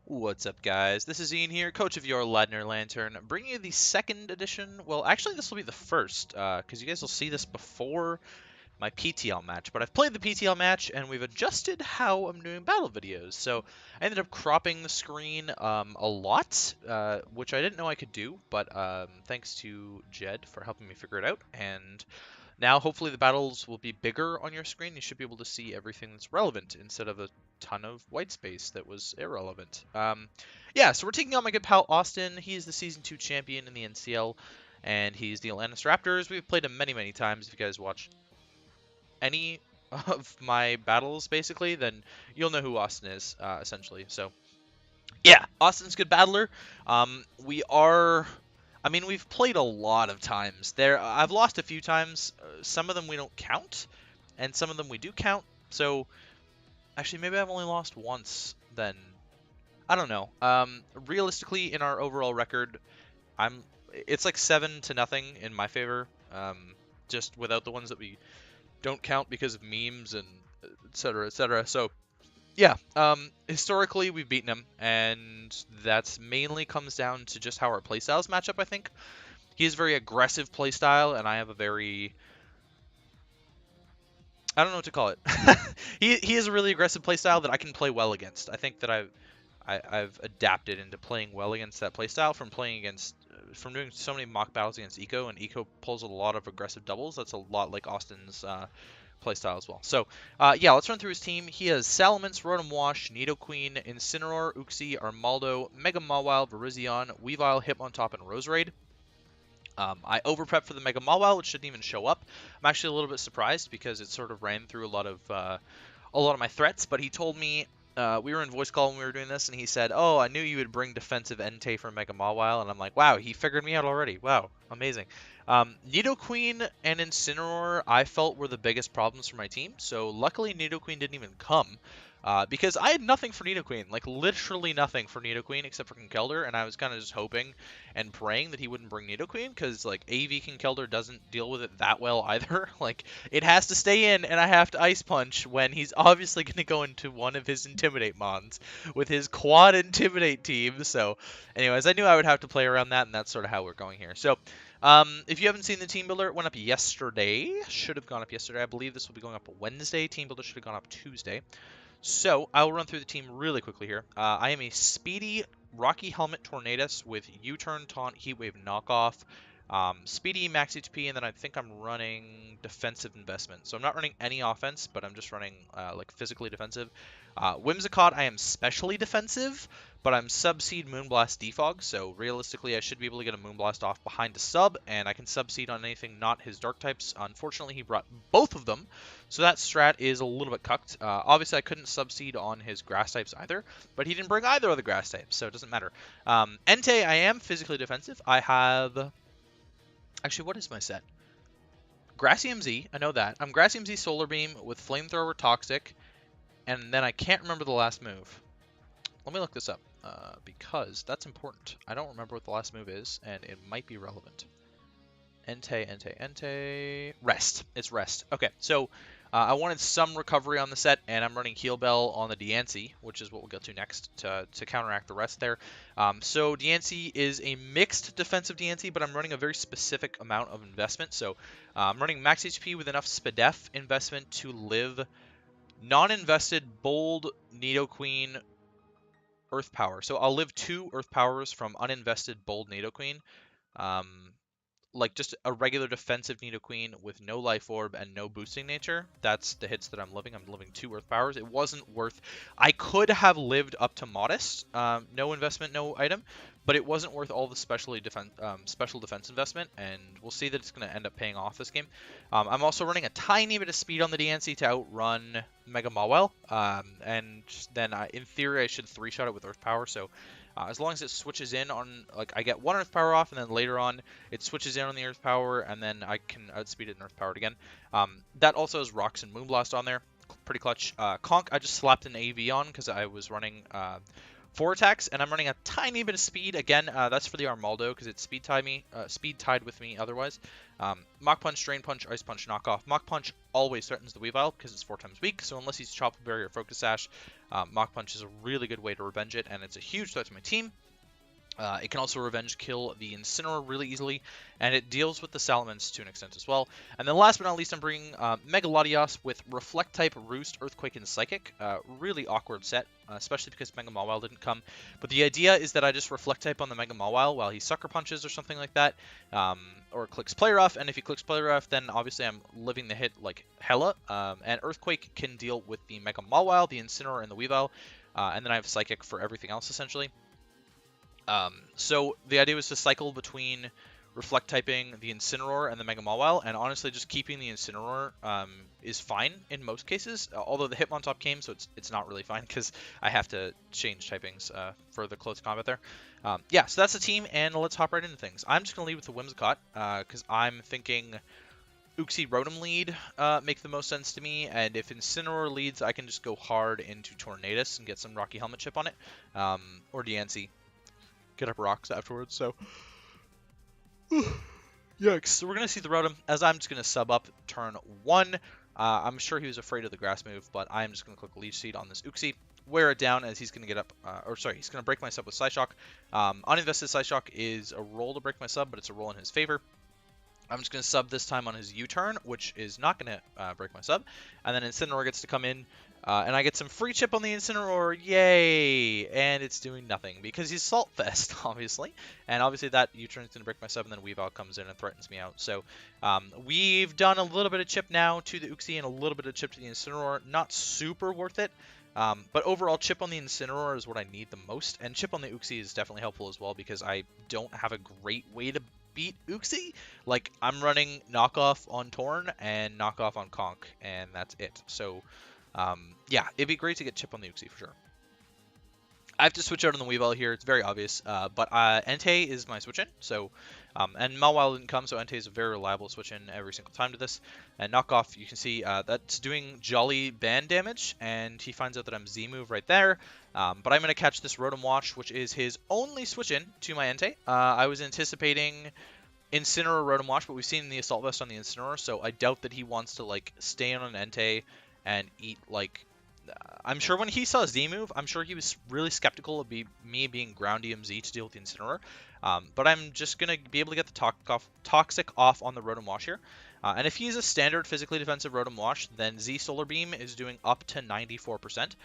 What's up, guys? This is Ian here, coach of your Ladner Lanturn, bringing you the second edition. Well, actually, this will be the first, because you guys will see this before my PTL match. But I've played the PTL match, and we've adjusted how I'm doing battle videos. So I ended up cropping the screen a lot, which I didn't know I could do, but thanks to Jed for helping me figure it out. And now, hopefully, the battles will be bigger on your screen. You should be able to see everything that's relevant instead of a ton of white space that was irrelevant. Yeah, so we're taking on my good pal Austin. He is the Season 2 champion in the NCL, and he's the Atlanta Staraptors. We've played him many, many times. If you guys watch any of my battles, basically, then you'll know who Austin is, essentially. So, yeah, Austin's a good battler. We are... I mean, we've played a lot of times. I've lost a few times. Some of them we don't count, and some of them we do count. So, actually, maybe I've only lost once then. I don't know. Realistically, in our overall record, it's like 7-0 in my favor. Just without the ones that we don't count because of memes and etc. etc. So, yeah, historically we've beaten him, and that's mainly comes down to just how our playstyles match up, I think. He has a very aggressive playstyle, and I have a very... I don't know what to call it. He has a really aggressive playstyle that I can play well against. I think that I've adapted into playing well against that playstyle from playing against... from doing so many mock battles against Eco, and Eco pulls a lot of aggressive doubles. That's a lot like Austin's... playstyle as well. So, yeah, let's run through his team. He has Salamence, Rotom-Wash, Nidoqueen, Incineroar, Uxie, Armaldo, Mega Mawile, Virizion, Weavile, Hitmontop, and Roserade. I overprepped for the Mega Mawile, which didn't even show up. I'm actually a little bit surprised because it sort of ran through a lot of my threats, but he told me we were in voice call when we were doing this, and he said, "Oh, I knew you would bring defensive Entei for Mega Mawile," and I'm like, "Wow, he figured me out already. Wow, amazing." Nidoqueen and Incineroar I felt were the biggest problems for my team, so luckily Nidoqueen didn't even come. Because I had nothing for Nidoqueen, like literally nothing for Nidoqueen except for Conkeldurr, and I was kind of just hoping and praying that he wouldn't bring Nidoqueen, because like AV Conkeldurr doesn't deal with it that well either. Like, it has to stay in, and I have to Ice Punch when he's obviously going to go into one of his Intimidate mons with his quad Intimidate team. So, anyways, I knew I would have to play around that, and that's sort of how we're going here. So, if you haven't seen the Team Builder, it went up yesterday. Should have gone up yesterday. I believe this will be going up Wednesday. Team Builder should have gone up Tuesday. So, I will run through the team really quickly here. I am a speedy Rocky Helmet Tornadus with U-Turn, Taunt, Heat Wave, Knockoff, speedy Max HP, and then I think I'm running Defensive Investment. So I'm not running any offense, but I'm just running like physically defensive. Whimsicott, I am specially defensive, but I'm Sub-Seed Moonblast Defog, so realistically I should be able to get a Moonblast off behind a sub, and I can Sub-Seed on anything not his Dark types. Unfortunately, he brought both of them, so that strat is a little bit cucked. Obviously, I couldn't Sub-Seed on his Grass types either, but he didn't bring either of the Grass types, so it doesn't matter. Entei, I am physically defensive. I have... Actually, what is my set? Grassy MZ, I know that. I'm Grassy MZ Solar Beam with Flamethrower Toxic, and then I can't remember the last move. Let me look this up, because that's important. I don't remember what the last move is, and it might be relevant. Entei. Rest. It's Rest. Okay, so I wanted some recovery on the set, and I'm running Heal Bell on the Diancie, which is what we'll get to next to counteract the rest there. So Diancie is a mixed defensive Diancie, but I'm running a very specific amount of investment. So I'm running max HP with enough Spadef investment to live non-invested Bold Nidoqueen Earth Power. So I'll live 2 Earth Powers from uninvested Bold Nidoqueen. Like just a regular defensive Nidoqueen with no Life Orb and no boosting nature. That's the hits that I'm living. I'm living 2 Earth Powers. It wasn't worth... I could have lived up to Modest. No investment, no item. But it wasn't worth all the special defense investment. And we'll see that it's going to end up paying off this game. I'm also running a tiny bit of speed on the DNC to outrun Mega Mawile. And then in theory I should 3-shot it with Earth Power. So... as long as it switches in on, like, I get 1 Earth Power off, and then later on it switches in on the Earth Power, and then I can outspeed it and Earth Powered again. That also has Rocks and Moonblast on there. Pretty clutch. Conk, I just slapped an AV on because I was running 4 attacks, and I'm running a tiny bit of speed. Again, that's for the Armaldo because it speed tied with me otherwise. Mach Punch, Drain Punch, Ice Punch, Knockoff. Mach Punch always threatens the Weavile because it's 4 times weak, so unless he's Chop Berry or Focus Sash, Mach Punch is a really good way to revenge it, and it's a huge threat to my team. It can also revenge kill the Incineroar really easily, and it deals with the Salamence to an extent as well. And then last but not least, I'm bringing Mega Latios with ReFlEcT type, Roost, Earthquake, and Psychic. Really awkward set, especially because Mega Mawile didn't come. But the idea is that I just ReFlEcT type on the Mega Mawile while he Sucker Punches or something like that, or clicks Play Rough, and if he clicks Play Rough, then obviously I'm living the hit like hella. And Earthquake can deal with the Mega Mawile, the Incineroar, and the Weavile, and then I have Psychic for everything else essentially. So the idea was to cycle between ReFlEcT typing the Incineroar and the Mega Mawile, and honestly just keeping the Incineroar is fine in most cases, although the Hitmontop came, so it's not really fine because I have to change typings for the close combat there. Yeah, so that's the team, and let's hop right into things. I'm just going to lead with the Whimsicott because I'm thinking Uxie Rotom lead make the most sense to me, and if Incineroar leads, I can just go hard into Tornadus and get some Rocky Helmet chip on it, or Diancie. Get up rocks afterwards, so yikes. So we're going to see the Rotom, as I'm just going to sub up turn 1. I'm sure he was afraid of the grass move, but I'm just going to click Leech Seed on this Uxie, wear it down as he's going to get up, he's going to break my sub with Psyshock. Uninvested Psyshock is a roll to break my sub, but it's a roll in his favor. I'm just going to sub this time on his U-turn, which is not going to break my sub. And then Incineroar gets to come in, and I get some free chip on the Incineroar. Yay! And it's doing nothing because he's Salt Fest, obviously. And obviously that U-turn is going to break my sub, and then Weavile comes in and threatens me out. So we've done a little bit of chip now to the Uxie and a little bit of chip to the Incineroar. Not super worth it. But overall, chip on the Incineroar is what I need the most. And chip on the Uxie is definitely helpful as well because I don't have a great way to beat Uxie. Like, I'm running knockoff on Torn and knockoff on Conk, and that's it. So, yeah, it'd be great to get chip on the Uxie for sure. I have to switch out on the Weavile here. It's very obvious, but Entei is my switch-in, so, and Mawile didn't come, so Entei is a very reliable switch-in every single time to this. And knockoff, you can see that's doing Jolly band damage, and he finds out that I'm Z-move right there. But I'm going to catch this Rotom-Wash, which is his only switch-in to my Entei. I was anticipating Incineroar Rotom-Wash, but we've seen the Assault Vest on the Incineroar, so I doubt that he wants to, like, stay on an Entei and eat, like... I'm sure when he saw Z-move, I'm sure he was really skeptical of me being ground EMZ to deal with the Incineroar. But I'm just going to be able to get the Toxic off on the Rotom-Wash here. And if he's a standard physically defensive Rotom-Wash, then Z Solar Beam is doing up to 94%.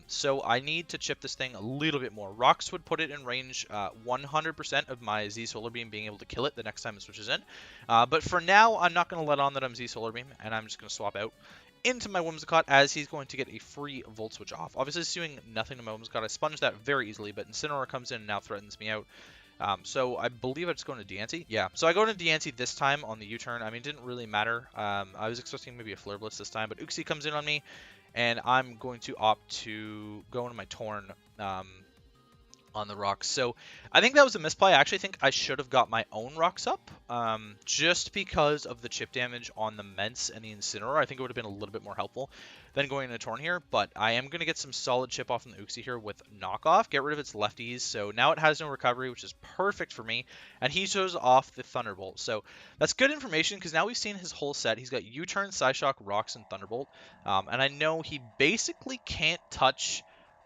So I need to chip this thing a little bit more. Rocks would put it in range 100% of my Z Solar Beam being able to kill it the next time it switches in. But for now, I'm not going to let on that I'm Z Solar Beam, and I'm just going to swap out into my Whimsicott as he's going to get a free Volt Switch off. Obviously, it's doing nothing to my Whimsicott. I sponged that very easily, but Incineroar comes in and now threatens me out. So I believe I just go into Diancie. Yeah, so I go into Diancie this time on the U-turn. I mean, it didn't really matter. I was expecting maybe a Flare Blitz this time, but Uxie comes in on me, and I'm going to opt to go into my Torn on the rocks. So I think that was a misplay. I actually think I should have got my own rocks up just because of the chip damage on the Mence and the Incineroar. I think it would have been a little bit more helpful than going into Torn here, but I am going to get some solid chip off on the Uxie here with knockoff, get rid of its lefties, so now it has no recovery, which is perfect for me, and he shows off the Thunderbolt. So that's good information because now we've seen his whole set. He's got U-turn, Psyshock, Rocks, and Thunderbolt, and I know he basically can't touch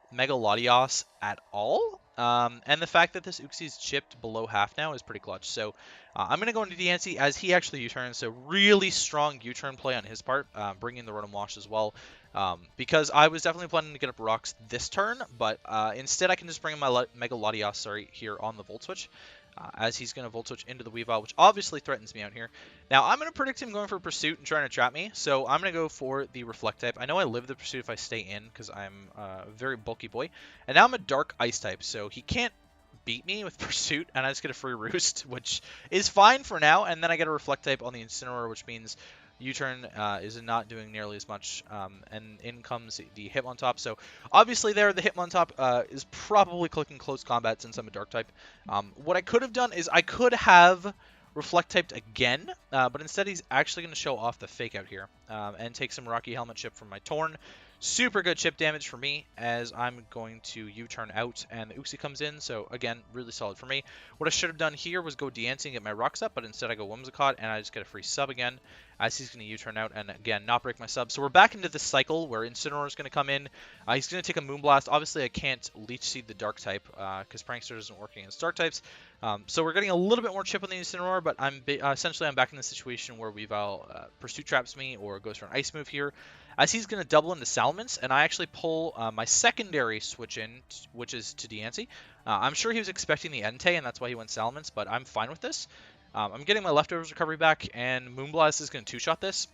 Mega Latios at all. And the fact that this Uxie's chipped below half now is pretty clutch. So I'm going to go into Diancie as he actually U-turns. So really strong U-turn play on his part, bringing the Rotom-Wash as well. Because I was definitely planning to get up rocks this turn, but instead I can just bring in my Mega Latios here on the Volt Switch. As he's going to Volt Switch into the Weavile, which obviously threatens me out here. Now, I'm going to predict him going for Pursuit and trying to trap me, so I'm going to go for the ReFlEcT type. I know I live the Pursuit if I stay in, because I'm a very bulky boy. And now I'm a Dark Ice type, so he can't beat me with Pursuit, and I just get a free Roost, which is fine for now. And then I get a ReFlEcT type on the Incineroar, which means U-turn is not doing nearly as much, and in comes the Hitmontop. So obviously there, the Hitmontop is probably clicking close combat since I'm a Dark type. What I could have done is I could have ReFlEcT typed again, but instead he's actually going to show off the Fake Out here and take some Rocky Helmet chip from my Torn. Super good chip damage for me, as I'm going to U-turn out and the Uxie comes in. So again, really solid for me. What I should have done here was go Diancie and get my rocks up, but instead I go Whimsicott and I just get a free sub again, as he's going to U-turn out and again not break my sub. So we're back into this cycle where Incineroar is going to come in. He's going to take a Moonblast. Obviously I can't Leech Seed the Dark type because Prankster isn't working against Dark types. So we're getting a little bit more chip on the Incineroar, but essentially I'm back in the situation where Weavile Pursuit Traps me or goes for an Ice move here, as he's going to double into Salamence, and I actually pull my secondary switch in, which is to Diancie. I'm sure he was expecting the Entei, and that's why he went Salamence, but I'm fine with this. I'm getting my Leftovers recovery back, and Moonblast is going to two-shot this.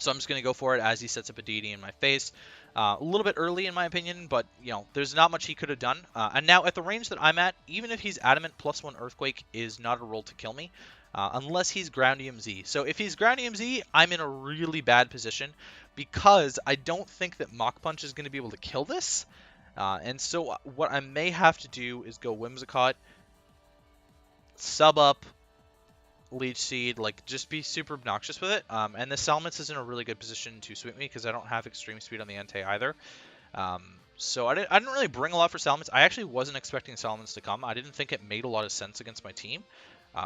So I'm just going to go for it as he sets up a DD in my face. A little bit early in my opinion, but you know, there's not much he could have done. And now at the range that I'm at, even if he's Adamant, +1 Earthquake is not a roll to kill me. Unless he's Ground EMZ. So if he's Ground EMZ, I'm in a really bad position because I don't think that Mach Punch is going to be able to kill this. And so what I may have to do is go Whimsicott, sub up, Leech Seed, like just be super obnoxious with it. And the Salamence is in a really good position to sweep me because I don't have extreme speed on the Entei either. So I didn't really bring a lot for Salamence. I actually wasn't expecting Salamence to come. I didn't think it made a lot of sense against my team.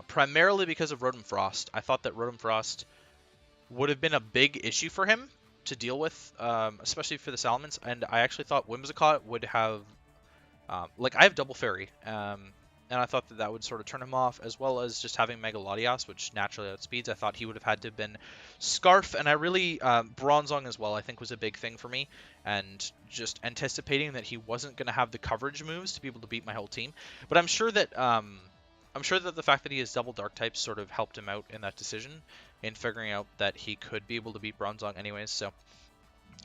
Primarily because of Rotom Frost. I thought that Rotom Frost would have been a big issue for him to deal with, especially for the Salamence, and I actually thought Whimsicott would have, like I have Double Fairy, and I thought that that would sort of turn him off, as well as just having Mega Latias, which naturally outspeeds. I thought he would have had to have been Scarf, and I really, Bronzong as well, I think was a big thing for me, and just anticipating that he wasn't going to have the coverage moves to be able to beat my whole team. But I'm sure that the fact that he has double Dark types sort of helped him out in that decision, in figuring out that he could be able to beat Bronzong anyways. So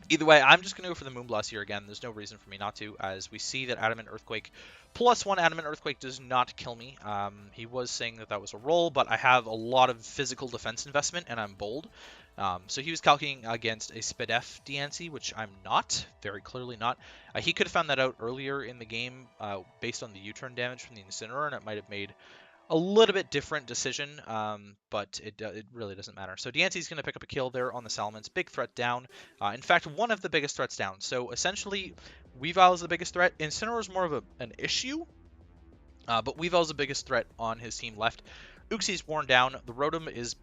either way, I'm just going to go for the Moonblast here again. There's no reason for me not to, as we see that Adamant Earthquake, +1 Adamant Earthquake does not kill me. He was saying that that was a roll, but I have a lot of physical defense investment, and I'm bold. So he was calculating against a Spadef Diancie, which I'm not, very clearly not. He could have found that out earlier in the game based on the U-turn damage from the Incineroar, and it might have made a little bit different decision, but it really doesn't matter. So Diancie's going to pick up a kill there on the Salamence. Big threat down. In fact, one of the biggest threats down. So essentially, Weavile is the biggest threat. Incineroar is more of an issue, but Weavile is the biggest threat on his team left. Uxie's worn down. The Rotom is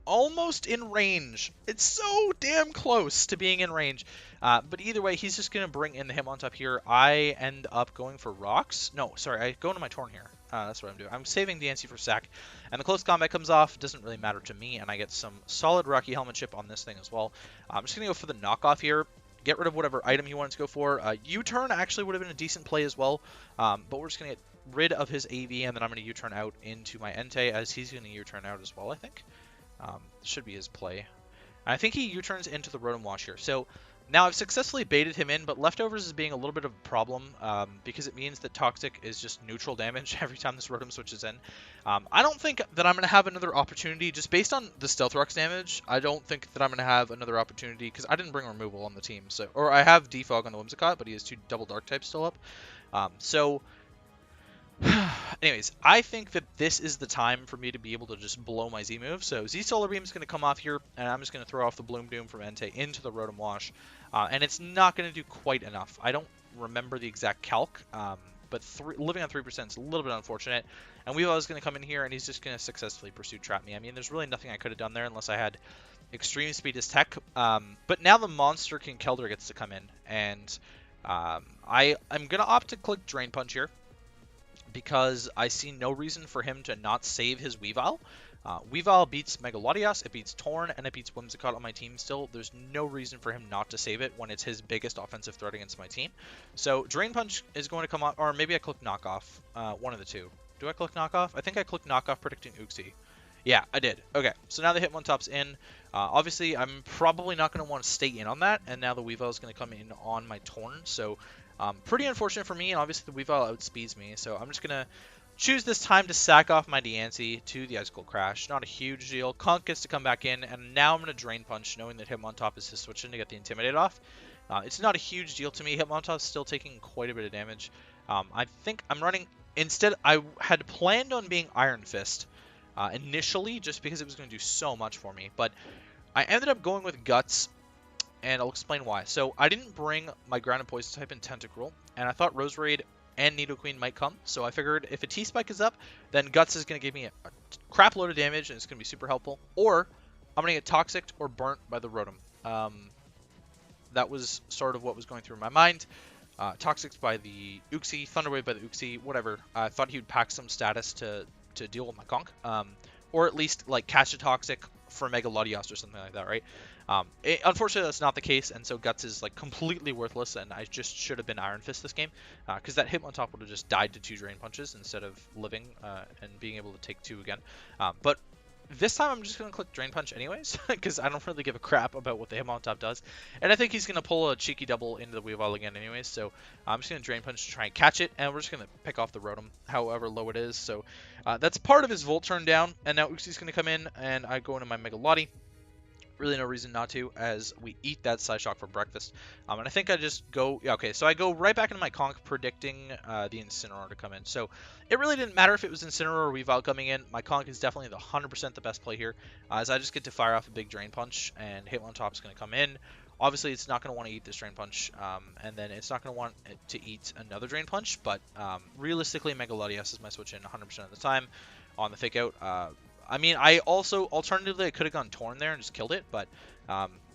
almost in range. It's so damn close to being in range. But either way, he's just going to bring in the Hitmontop here. I end up going for rocks. No, sorry, I go into my Torn here. That's what I'm doing. I'm saving Diancie for sack. And the close combat comes off. It doesn't really matter to me. And I get some solid Rocky Helmet chip on this thing as well. I'm just going to go for the knockoff here. Get rid of whatever item he wanted to go for. U-turn actually would have been a decent play as well. But we're just going to get rid of his AV. And then I'm going to U-turn out into my Entei, as he's going to U-turn out as well, I think. Should be his play. And I think he U-turns into the Rotom-Wash here. So now I've successfully baited him in, but Leftovers is being a little bit of a problem because it means that Toxic is just neutral damage every time this Rotom switches in. I don't think that I'm going to have another opportunity, just based on the Stealth Rock's damage, I don't think that I'm going to have another opportunity, because I didn't bring removal on the team. So, or I have Defog on the Whimsicott, but he has 2 double Dark types still up. Anyways, I think that this is the time for me to be able to just blow my Z move. So Z Solar Beam is going to come off here, and I'm just going to throw off the Bloom Doom from Entei into the Rotom-Wash. And it's not going to do quite enough. I don't remember the exact calc, but living on 3% is a little bit unfortunate. And Weavile is going to come in here, and he's just going to successfully Pursuit Trap me. I mean, there's really nothing I could have done there unless I had Extreme Speed as tech. But now the Monster King Keldor gets to come in, and I'm going to opt to click Drain Punch here, because I see no reason for him to not save his Weavile. Weavile beats Mega Latias, it beats Torn, and it beats Whimsicott on my team still. There's no reason for him not to save it when it's his biggest offensive threat against my team. So Drain Punch is going to come off, or maybe I click Knockoff, one of the two. Do I click Knockoff? I think I click Knockoff predicting Uxie. Yeah, I did. Okay, so now the Hitmontop's in. Obviously, I'm probably not going to want to stay in on that, and now the Weavile is going to come in on my Torn, so pretty unfortunate for me, and obviously the Weavile outspeeds me, so I'm just going to choose this time to sack off my Diancie to the Icicle Crash. Not a huge deal. Conk gets to come back in, and now I'm going to Drain Punch, knowing that Hitmontop is his switch in to get the Intimidate off. It's not a huge deal to me. Hitmontop's still taking quite a bit of damage. I think I'm running... Instead, I had planned on being Iron Fist initially, just because it was going to do so much for me, but I ended up going with Guts and I'll explain why. So I didn't bring my ground and poison type in Tentacruel, and I thought Roserade and Nidoqueen might come, so I figured if a T-Spike is up, then Guts is going to give me a crap load of damage, and it's going to be super helpful, or I'm going to get Toxic or burnt by the Rotom. That was sort of what was going through my mind. Toxic by the Uxie, Thunder Wave by the Uxie, whatever. I thought he would pack some status to deal with my conk, or at least like catch a Toxic for Mega Latios or something like that, right? Unfortunately, that's not the case, and so Guts is like completely worthless, and I just should have been Iron Fist this game, because that Hitmontop would have just died to 2 Drain Punches instead of living and being able to take 2 again. But this time I'm just going to click Drain Punch anyways, because I don't really give a crap about what the Hitmontop does. And I think he's going to pull a cheeky double into the Weavile again anyways, so I'm just going to Drain Punch to try and catch it, and we're just going to pick off the Rotom, however low it is. So that's part of his Volt turn down, and now Uxie's going to come in, and I go into my Mega Lati. Really no reason not to, as we eat that Psyshock for breakfast. And I think I just go... Yeah, okay, so I go right back into my conk, predicting the Incineroar to come in. So it really didn't matter if it was Incineroar or Weavile coming in. My conk is definitely the 100% the best play here, as I just get to fire off a big Drain Punch, and Hitmontop's going to come in. Obviously, it's not going to want to eat this Drain Punch, and then it's not going to want it to eat another Drain Punch, but realistically, Mega Latios is my switch in 100% of the time on the Fake Out. I mean, I also, alternatively, I could have gone Torn there and just killed it, but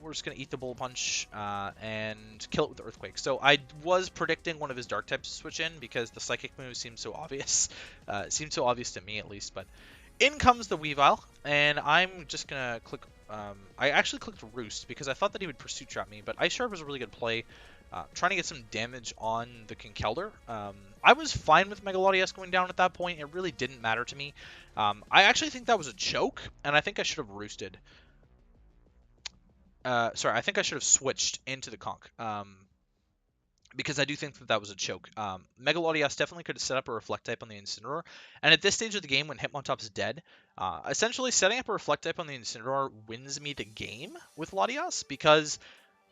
we're just going to eat the Bullet Punch and kill it with the Earthquake. So I was predicting one of his Dark types to switch in because the Psychic move seemed so obvious. It seemed so obvious to me, at least, but in comes the Weavile, and I'm just going to click... I actually clicked Roost because I thought that he would Pursuit Trap me, but Ice Shard was a really good play. Trying to get some damage on the Conkeldurr. I was fine with Mega Latios going down at that point. It really didn't matter to me. I actually think that was a choke, and I think I should have roosted. Sorry, I think I should have switched into the conk. Because I do think that that was a choke. Mega Latios definitely could have set up a ReFlEcT type on the Incineroar. And at this stage of the game, when Hitmontop's dead, essentially setting up a ReFlEcT type on the Incineroar wins me the game with Latios, because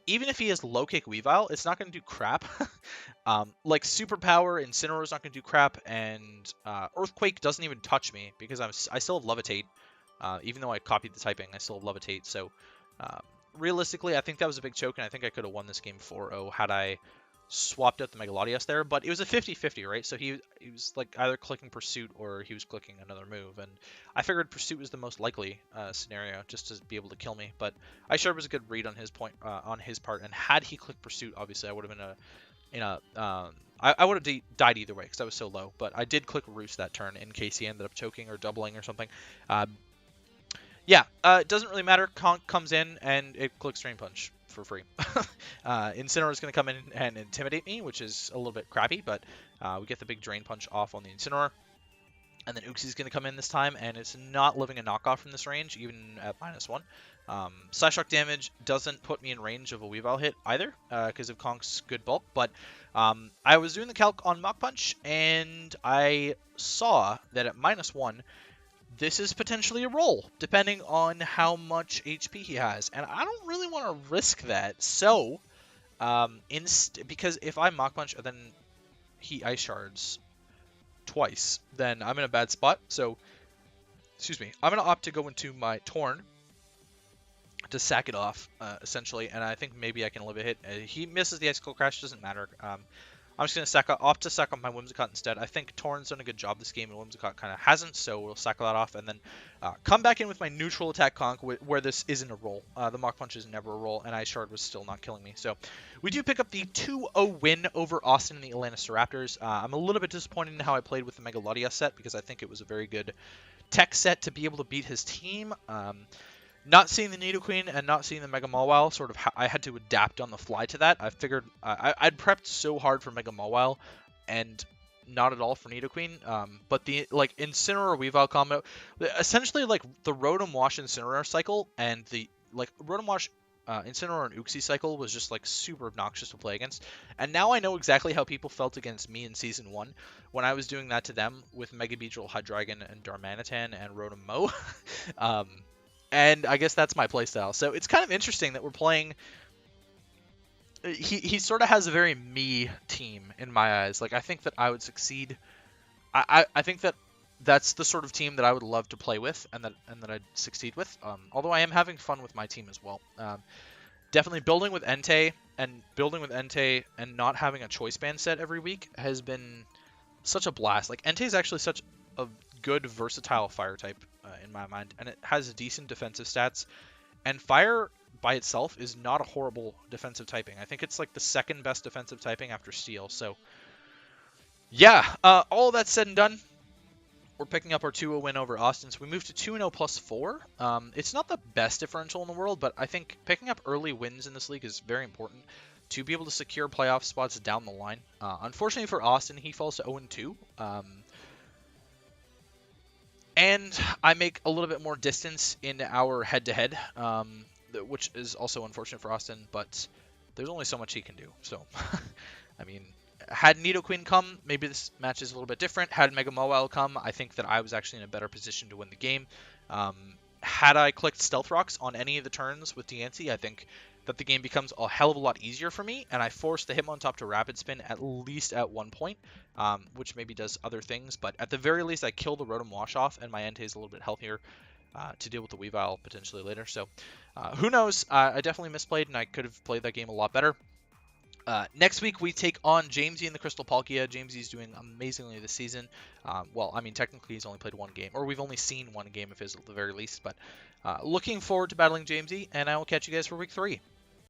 even if he has low kick Weavile, it's not going to do crap. Like Superpower, Incineroar is not going to do crap, and Earthquake doesn't even touch me because I still have Levitate. Even though I copied the typing, I still have Levitate. So realistically, I think that was a big choke, and I think I could have won this game 4-0 had I swapped out the Mega Latios there. But it was a 50-50, right? So he was like either clicking Pursuit or he was clicking another move, and I figured Pursuit was the most likely scenario just to be able to kill me. But Ice Shard was a good read on his part, and had he clicked Pursuit, obviously I would have been I would have died either way because I was so low. But I did click Roost that turn in case he ended up choking or doubling or something. Yeah, it doesn't really matter. Conk comes in and it clicks Drain Punch for free. Incineroar is going to come in and intimidate me, which is a little bit crappy, but we get the big Drain Punch off on the Incineroar. And then Uxie's going to come in this time, and it's not living a knockoff from this range, even at -1. Psyshock damage doesn't put me in range of a Weavile hit either, because of Conk's good bulk, but I was doing the calc on Mach Punch, and I saw that at -1, this is potentially a roll, depending on how much HP he has, and I don't really want to risk that. So, because if I Mach Punch and then he Ice Shards twice, then I'm in a bad spot. So, excuse me, I'm going to opt to go into my Torn to sack it off, essentially, and I think maybe I can live a hit. He misses the Icicle Crash, doesn't matter. I'm just going to opt to sack off my Whimsicott instead. I think Torn's done a good job this game, and Whimsicott kind of hasn't, so we'll sack that off, and then come back in with my neutral attack conk, where this isn't a roll. The Mach Punch is never a roll, and Ice Shard was still not killing me. So we do pick up the 2-0 win over Austin and the Atlanta Staraptors. I'm a little bit disappointed in how I played with the Mega Latios set, because I think it was a very good tech set to be able to beat his team. Not seeing the Nidoqueen and not seeing the Mega Mawile, sort of, I had to adapt on the fly to that. I figured I'd prepped so hard for Mega Mawile and not at all for Nidoqueen. But the Incineroar Weavile combo, essentially like the Rotom-Wash Incineroar cycle and the Rotom-Wash Incineroar and Uxie cycle was just like super obnoxious to play against. And now I know exactly how people felt against me in Season 1 when I was doing that to them with Mega Beedrill, Hydreigon, and Darmanitan and Rotom-Mow. And I guess that's my playstyle. So it's kind of interesting that we're playing... He sort of has a very me team in my eyes. Like, I think that I would succeed. I think that that's the sort of team that I would love to play with and that I'd succeed with. Although I am having fun with my team as well. definitely building with Entei and not having a choice band set every week has been such a blast. Like, Entei is actually such a good versatile fire type in my mind, and it has decent defensive stats. And fire by itself is not a horrible defensive typing. I think it's like the second best defensive typing after steel. So yeah, all that said and done, we're picking up our 2-0 win over Austin. So we moved to 2-0 plus 4. It's not the best differential in the world, but I think picking up early wins in this league is very important to be able to secure playoff spots down the line. Unfortunately for Austin, he falls to 0-2. And I make a little bit more distance in our head-to-head, which is also unfortunate for Austin, but there's only so much he can do. So, I mean, had Nidoqueen come, maybe this match is a little bit different. Had Mega Mawile come, I think that I was actually in a better position to win the game. Had I clicked Stealth Rocks on any of the turns with Diancie, I think that the game becomes a hell of a lot easier for me, and I force the Hitmontop to Rapid Spin at least at one point, which maybe does other things, but at the very least I kill the Rotom-Wash off, and my Entei is a little bit healthier to deal with the Weavile potentially later. So who knows, I definitely misplayed, and I could have played that game a lot better. Next week, we take on Jamesy in the Crystal Palkia. Jamesy's doing amazingly this season. Well, I mean, technically he's only played one game, or we've only seen one game of his at the very least, but looking forward to battling Jamesy, and I will catch you guys for week 3.